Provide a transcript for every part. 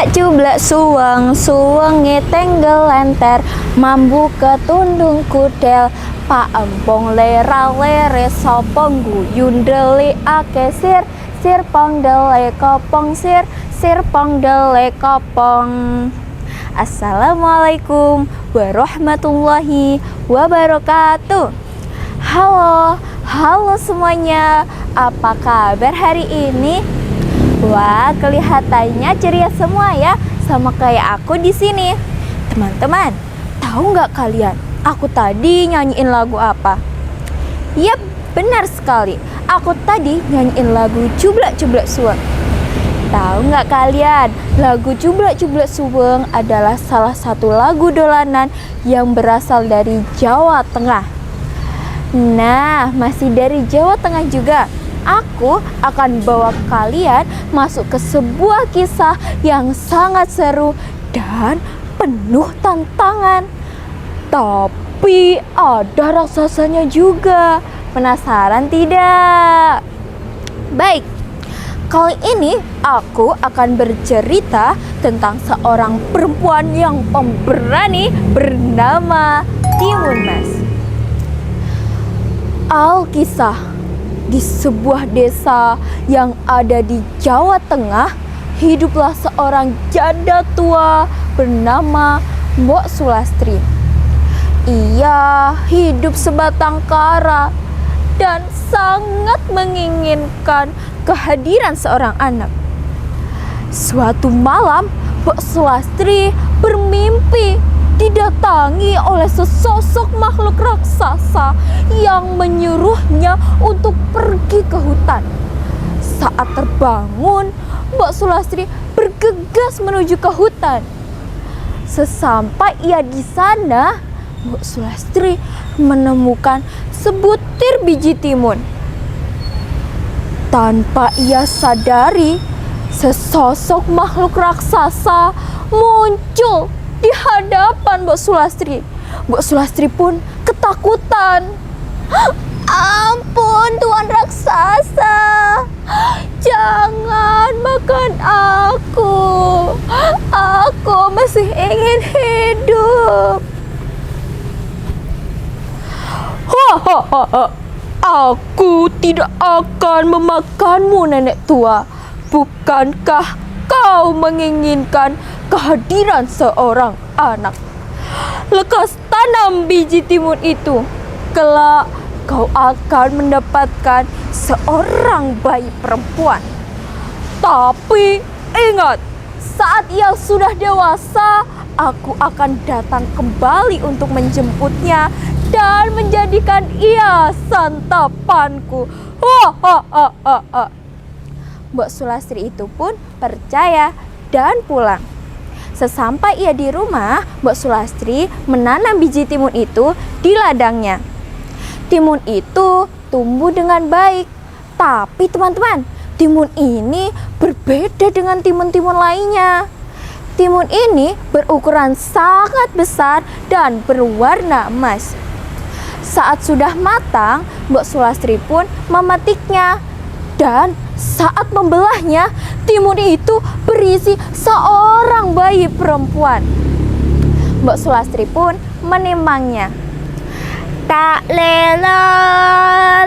Cublak suweng, suwenge tenggel lenter, mambu ketundung kudel, pak empong lera lere sopong guyun deli ake sir, sir pong dele kopong sir, sir pong dele kopong. Assalamualaikum warahmatullahi wabarakatuh. Halo semuanya, apa kabar hari ini? Wah, kelihatannya ceria semua ya, sama kayak aku di sini. Teman-teman, tahu nggak kalian, aku tadi nyanyiin lagu apa? Yap, benar sekali. Aku tadi nyanyiin lagu Cublak Cublak Suweng. Tahu nggak kalian, lagu Cublak Cublak Suweng adalah salah satu lagu dolanan yang berasal dari Jawa Tengah. Nah, masih dari Jawa Tengah juga. Aku akan bawa kalian masuk ke sebuah kisah yang sangat seru dan penuh tantangan. Tapi ada raksasanya juga. Penasaran tidak? Baik, kali ini aku akan bercerita tentang seorang perempuan yang pemberani bernama Timun Mas. Alkisah. Di sebuah desa yang ada di Jawa Tengah, hiduplah seorang janda tua bernama Mbok Sulastri. Ia hidup sebatang kara dan sangat menginginkan kehadiran seorang anak. Suatu malam, Mbok Sulastri bermimpi didatangi oleh sesosok makhluk raksasa yang menyuruhnya untuk pergi ke hutan. Saat terbangun, Mbok Sulastri bergegas menuju ke hutan. Sesampai ia di sana, Mbok Sulastri menemukan sebutir biji timun. Tanpa ia sadari, sesosok makhluk raksasa muncul di hadapan Mbok Sulastri. Mbok Sulastri pun ketakutan. Ampun Tuan raksasa, jangan makan aku. Aku masih ingin hidup. Aku tidak akan memakanmu, nenek tua. Bukankah kau menginginkan kehadiran seorang anak? Lekas tanam biji timun itu. Kelak kau akan mendapatkan seorang bayi perempuan. Tapi ingat, saat ia sudah dewasa, aku akan datang kembali untuk menjemputnya dan menjadikan ia santapanku. Mbok Sulastri itu pun percaya dan pulang. Sesampai ia di rumah, Mbok Sulastri menanam biji timun itu di ladangnya. Timun itu tumbuh dengan baik. Tapi teman-teman, timun ini berbeda dengan timun-timun lainnya. Timun ini berukuran sangat besar dan berwarna emas. Saat sudah matang, Mbok Sulastri pun memetiknya. Dan saat membelahnya, timun itu berisi seorang bayi perempuan. Mbok Sulastri pun menimbangnya. Tak lelo,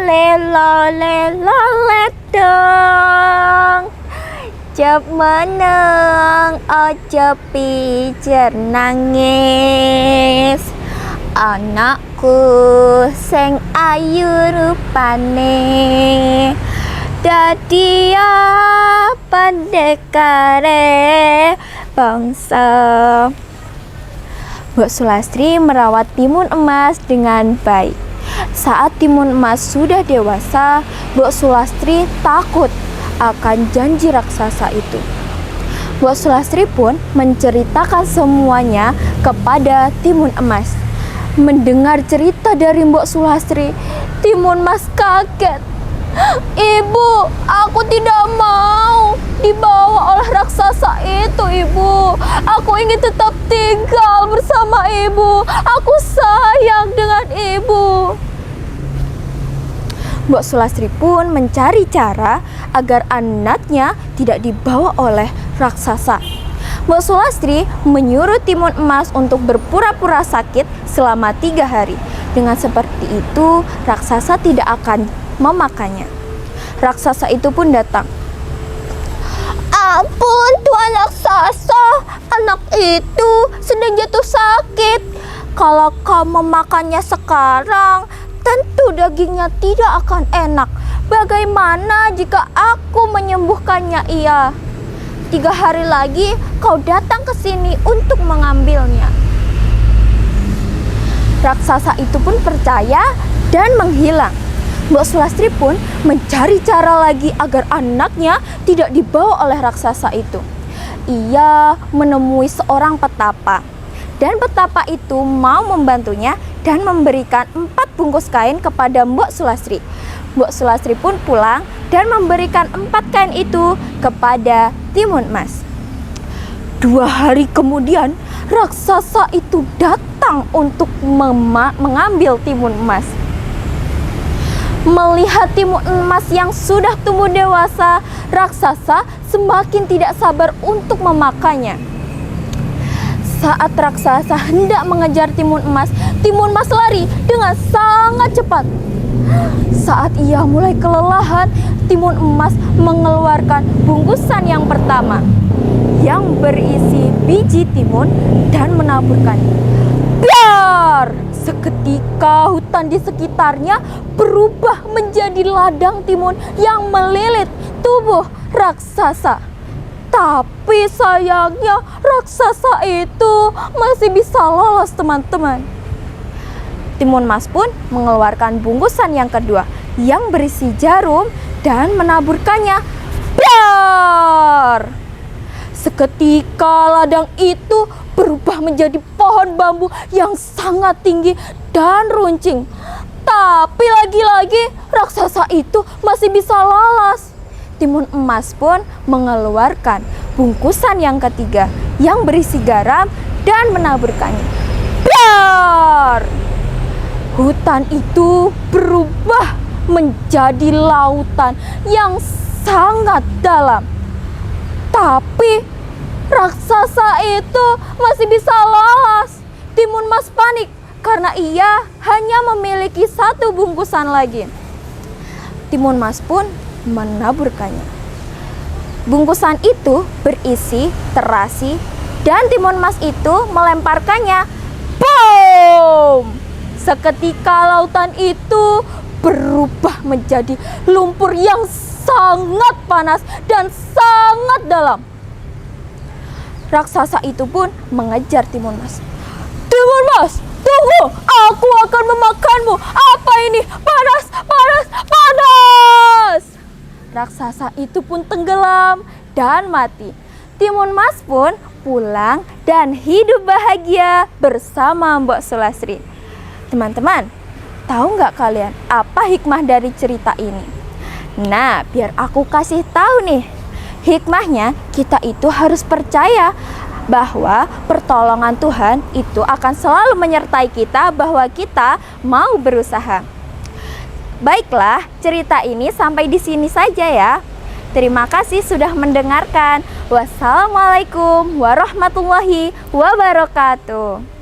lelo, lelo, ledong. Jep meneng, ojo pijer nangis. Anakku sing ayu rupane, dadi pendekare bangsa. Mbok Sulastri merawat timun emas dengan baik. Saat timun emas sudah dewasa, Mbok Sulastri takut akan janji raksasa itu. Mbok Sulastri pun menceritakan semuanya kepada timun emas. Mendengar cerita dari Mbok Sulastri, timun emas kaget. Ibu, aku tidak mau dibawa oleh raksasa itu, Ibu. Aku ingin tetap tinggal bersama Ibu. Aku sayang dengan Ibu. Mbok Sulastri pun mencari cara agar anaknya tidak dibawa oleh raksasa. Mbok Sulastri menyuruh Timun Emas untuk berpura-pura sakit selama 3 hari. Dengan seperti itu, raksasa tidak akan memakannya. Raksasa itu pun datang. Ampun Tuan Raksasa, anak itu sedang jatuh sakit. Kalau kau memakannya sekarang, tentu dagingnya tidak akan enak. Bagaimana jika aku menyembuhkannya ia? 3 hari lagi kau datang ke sini untuk mengambilnya. Raksasa itu pun percaya dan menghilang. Mbok Sulastri pun mencari cara lagi agar anaknya tidak dibawa oleh raksasa itu. Ia menemui seorang petapa, dan petapa itu mau membantunya dan memberikan 4 bungkus kain kepada Mbok Sulastri. Mbok Sulastri pun pulang dan memberikan 4 kain itu kepada Timun Emas. 2 hari kemudian, raksasa itu datang untuk mengambil Timun Emas. Melihat Timun Emas yang sudah tumbuh dewasa, raksasa semakin tidak sabar untuk memakannya. Saat raksasa hendak mengejar Timun Emas lari dengan sangat cepat. Saat ia mulai kelelahan, Timun Emas mengeluarkan bungkusan yang pertama yang berisi biji timun dan menaburkannya. Biar! Seketika hutan di sekitarnya berubah menjadi ladang timun yang melilit tubuh raksasa. Tapi sayangnya raksasa itu masih bisa lolos, teman-teman. Timun Emas pun mengeluarkan bungkusan yang kedua yang berisi jarum dan menaburkannya. Biar! Seketika ladang itu berubah menjadi pohon bambu yang sangat tinggi dan runcing. Tapi lagi-lagi raksasa itu masih bisa lolos. Timun Emas pun mengeluarkan bungkusan yang ketiga yang berisi garam dan menaburkannya. Biar! Hutan itu berubah menjadi lautan yang sangat dalam. Tapi raksasa itu masih bisa lolos. Timun Emas panik karena ia hanya memiliki 1 bungkusan lagi. Timun Emas pun menaburkannya. Bungkusan itu berisi terasi dan Timun Emas itu melemparkannya. Boom! Seketika lautan itu berubah menjadi lumpur yang sangat panas dan sangat dalam. Raksasa itu pun mengejar Timun Emas. Timun Emas, tunggu! Aku akan memakanmu. Apa ini? Panas, panas, panas! Raksasa itu pun tenggelam dan mati. Timun Emas pun pulang dan hidup bahagia bersama Mbok Sulastri. Teman-teman, tahu nggak kalian apa hikmah dari cerita ini? Nah, biar aku kasih tahu nih. Hikmahnya, kita itu harus percaya bahwa pertolongan Tuhan itu akan selalu menyertai kita bahwa kita mau berusaha. Baiklah, cerita ini sampai di sini saja ya. Terima kasih sudah mendengarkan. Wassalamualaikum warahmatullahi wabarakatuh.